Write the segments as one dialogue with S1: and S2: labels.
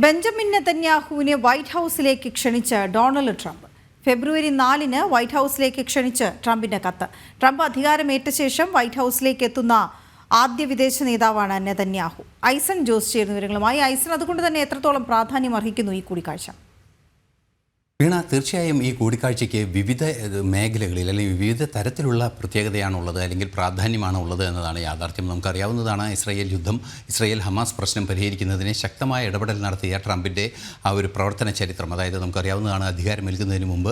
S1: Benjamin നെതന്യാഹുവിനെ white ഹൗസിലേക്ക് ക്ഷണിച്ച് ഡൊണാൾഡ് ട്രംപ്. ഫെബ്രുവരി 4-ന് വൈറ്റ് ഹൗസിലേക്ക് ക്ഷണിച്ച് ട്രംപിന്റെ കത്ത്. ട്രംപ് അധികാരമേറ്റ ശേഷം വൈറ്റ് ഹൗസിലേക്ക് എത്തുന്ന ആദ്യ വിദേശ നേതാവാണ് നെതന്യാഹു. ഐസൺ ജോസ് ചേരുന്ന വിവരങ്ങളുമായി. ഐസൺ, അതുകൊണ്ട് തന്നെ എത്രത്തോളം പ്രാധാന്യം അർഹിക്കുന്നു ഈ കൂടിക്കാഴ്ച?
S2: വീണ, തീർച്ചയായും ഈ കൂടിക്കാഴ്ചയ്ക്ക് വിവിധ മേഖലകളിൽ അല്ലെങ്കിൽ വിവിധ തരത്തിലുള്ള പ്രത്യേകതയാണുള്ളത്, അല്ലെങ്കിൽ പ്രാധാന്യമാണ് ഉള്ളത് എന്നതാണ് യാഥാർത്ഥ്യം. നമുക്കറിയാവുന്നതാണ്, ഇസ്രായേൽ ഹമാസ് പ്രശ്നം പരിഹരിക്കുന്നതിന് ശക്തമായ ഇടപെടൽ നടത്തിയ ട്രംപിൻ്റെ ആ ഒരു പ്രവർത്തന ചരിത്രം. അതായത് നമുക്കറിയാവുന്നതാണ്, അധികാരമേൽക്കുന്നതിന് മുമ്പ്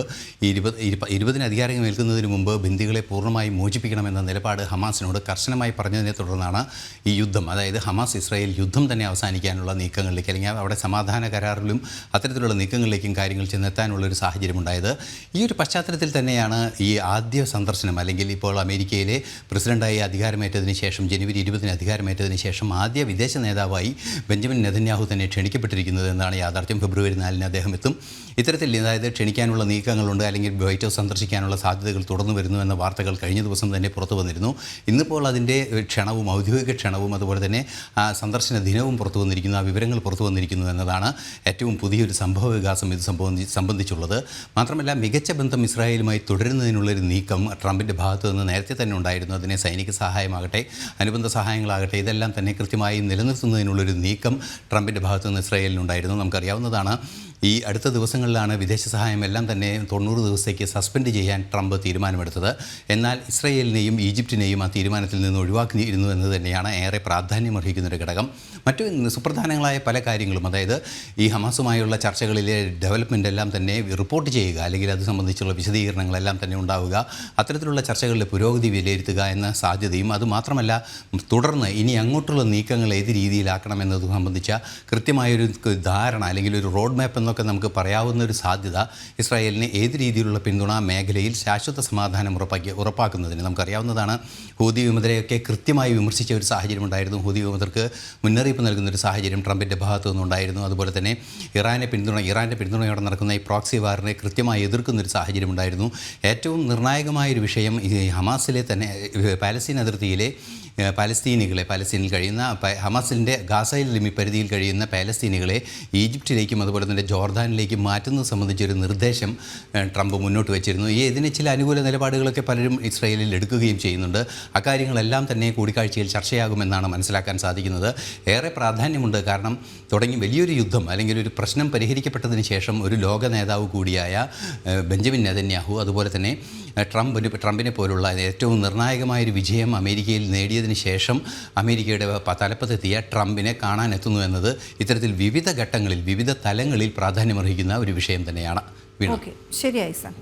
S2: 20 അധികാരമേൽക്കുന്നതിന് മുമ്പ് ബന്ദികളെ പൂർണ്ണമായും മോചിപ്പിക്കണമെന്ന നിലപാട് ഹമാസിനോട് കർശനമായി പറഞ്ഞതിനെ തുടർന്നാണ് ഈ യുദ്ധം, അതായത് ഹമാസ് ഇസ്രായേൽ യുദ്ധം തന്നെ അവസാനിക്കാനുള്ള നീക്കങ്ങളിലേക്ക്, അല്ലെങ്കിൽ അവിടെ സമാധാന കരാറിലും അത്തരത്തിലുള്ള നീക്കങ്ങളിലേക്കും കാര്യങ്ങൾ ചെന്നെത്താൻ ഒരു സാഹചര്യം ഉണ്ടായത്. ഈ ഒരു പശ്ചാത്തലത്തിൽ തന്നെയാണ് ഈ ആദ്യ സന്ദർശനം, അല്ലെങ്കിൽ ഇപ്പോൾ അമേരിക്കയിലെ പ്രസിഡന്റായി അധികാരമേറ്റതിന് ശേഷം ജനുവരി 20-ന് അധികാരമേറ്റതിന് ശേഷം ആദ്യ വിദേശ നേതാവായി ബെഞ്ചമിൻ നെതന്യാഹു തന്നെ ക്ഷണിക്കപ്പെട്ടിരിക്കുന്നത് എന്നാണ് യാഥാർത്ഥ്യം. ഫെബ്രുവരി 4-ന് അദ്ദേഹം എത്തും. ഇത്തരത്തിൽ, അതായത് ക്ഷണിക്കാനുള്ള നീക്കങ്ങളുണ്ട്, അല്ലെങ്കിൽ വൈറ്റ് ഹൗസ് സന്ദർശിക്കാനുള്ള സാധ്യതകൾ തുടർന്നു വരുന്നു എന്ന വാർത്തകൾ കഴിഞ്ഞ ദിവസം തന്നെ പുറത്തു വന്നിരുന്നു. ഇന്നിപ്പോൾ അതിൻ്റെ ക്ഷണവും, ഔദ്യോഗിക ക്ഷണവും, അതുപോലെ തന്നെ സന്ദർശന ദിനവും പുറത്തു വന്നിരിക്കുന്നു, ആ വിവരങ്ങൾ പുറത്തു വന്നിരിക്കുന്നു എന്നതാണ് ഏറ്റവും പുതിയൊരു സംഭവ വികാസം ഇത് സംബന്ധിച്ചുള്ളത്. മാത്രമല്ല, മികച്ച ബന്ധം ഇസ്രായേലുമായി തുടരുന്നതിനുള്ളൊരു നീക്കം ട്രംപിൻ്റെ ഭാഗത്തു നിന്ന് നേരത്തെ തന്നെ ഉണ്ടായിരുന്നു. അതിനെ സൈനിക സഹായമാകട്ടെ, അനുബന്ധ സഹായങ്ങളാകട്ടെ, ഇതെല്ലാം തന്നെ കൃത്യമായി നിലനിർത്തുന്നതിനുള്ളൊരു നീക്കം ട്രംപിൻ്റെ ഭാഗത്തു നിന്ന് ഇസ്രായേലിനുണ്ടായിരുന്നു. നമുക്കറിയാവുന്നതാണ്, ഈ അടുത്ത ദിവസങ്ങളിലാണ് വിദേശ സഹായം എല്ലാം തന്നെ 90 ദിവസത്തേക്ക് സസ്പെൻഡ് ചെയ്യാൻ ട്രംപ് തീരുമാനമെടുത്തത്. എന്നാൽ ഇസ്രായേലിനെയും ഈജിപ്തിനെയും ആ തീരുമാനത്തിൽ നിന്ന് ഒഴിവാക്കിയിരുന്നു എന്ന് തന്നെയാണ് ഏറെ പ്രാധാന്യമർഹിക്കുന്നൊരു ഘടകം. മറ്റു സുപ്രധാനങ്ങളായ പല കാര്യങ്ങളും, അതായത് ഈ ഹമാസുമായുള്ള ചർച്ചകളിലെ ഡെവലപ്മെൻ്റ് എല്ലാം തന്നെ റിപ്പോർട്ട് ചെയ്യുക, അല്ലെങ്കിൽ അത് സംബന്ധിച്ചുള്ള വിശദീകരണങ്ങളെല്ലാം തന്നെ ഉണ്ടാവുക, അത്തരത്തിലുള്ള ചർച്ചകളിലെ പുരോഗതി വിലയിരുത്തുക എന്ന സാധ്യതയും, അതുമാത്രമല്ല തുടർന്ന് ഇനി അങ്ങോട്ടുള്ള നീക്കങ്ങൾ ഏത് രീതിയിലാക്കണം എന്നത് സംബന്ധിച്ച കൃത്യമായൊരു ധാരണ, അല്ലെങ്കിൽ ഒരു റോഡ് മാപ്പ് എന്നൊക്കെ നമുക്ക് പറയാവുന്ന ഒരു സാധ്യത ഇസ്രായേലിന് ഏത് രീതിയിലുള്ള പിന്തുണ മേഖലയിൽ ശാശ്വത സമാധാനം ഉറപ്പാക്കുന്നതിന്. നമുക്കറിയാവുന്നതാണ്, ഹൂതി വിമതരെയൊക്കെ കൃത്യമായി വിമർശിച്ച ഒരു സാഹചര്യം ഉണ്ടായിരുന്നു. ഹൂതി വിമതർക്ക് മുന്നറിയിപ്പ് നൽകുന്നൊരു സാഹചര്യം ട്രംപിൻ്റെ ഭാഗത്തു നിന്നുണ്ടായിരുന്നു. അതുപോലെ തന്നെ ഇറാൻ്റെ പിന്തുണയോടെ നടക്കുന്ന ഈ പ്രോക്സി വാറിനെ കൃത്യമായി എതിർക്കുന്നൊരു സാഹചര്യം ഉണ്ടായിരുന്നു. ഏറ്റവും നിർണായകമായൊരു വിഷയം, ഈ ഹമാസിലെ തന്നെ പാലസ്തീൻ അതിർത്തിയിലെ പാലസ്തീനിൽ കഴിയുന്ന ഹമാസിൻ്റെ ഗാസയിൽ പരിധിയിൽ കഴിയുന്ന പാലസ്തീനികളെ ഈജിപ്തിലേക്കും അതുപോലെ തന്നെ ജോർദാനിലേക്കും മാറ്റുന്നത് സംബന്ധിച്ചൊരു നിർദ്ദേശം ട്രംപ് മുന്നോട്ട് വെച്ചിരുന്നു. ഇതിന് ചില അനുകൂല നിലപാടുകളൊക്കെ പലരും ഇസ്രായേലിൽ എടുക്കുകയും ചെയ്യുന്നുണ്ട്. അക്കാര്യങ്ങളെല്ലാം തന്നെ കൂടിക്കാഴ്ചയിൽ ചർച്ചയാകുമെന്നാണ് മനസ്സിലാക്കാൻ സാധിക്കുന്നത്. ഏറെ പ്രാധാന്യമുണ്ട്, കാരണം വലിയൊരു യുദ്ധം, അല്ലെങ്കിൽ ഒരു പ്രശ്നം പരിഹരിക്കപ്പെട്ടതിന് ശേഷം ഒരു ലോക നേതാവ് കൂടിയായ ബെഞ്ചമിൻ നെതന്യാഹു, അതുപോലെ തന്നെ ട്രംപിനെ പോലുള്ള ഏറ്റവും നിർണായകമായൊരു വിജയം അമേരിക്കയിൽ നേടിയതിന് ശേഷം അമേരിക്കയുടെ തലപ്പത്തെത്തിയ ട്രംപിനെ കാണാനെത്തുന്നു എന്നത് ഇത്തരത്തിൽ വിവിധ ഘട്ടങ്ങളിൽ, വിവിധ തലങ്ങളിൽ പ്രാധാന്യമർഹിക്കുന്ന ഒരു വിഷയം തന്നെയാണ്.
S1: ശരിയായി സർ.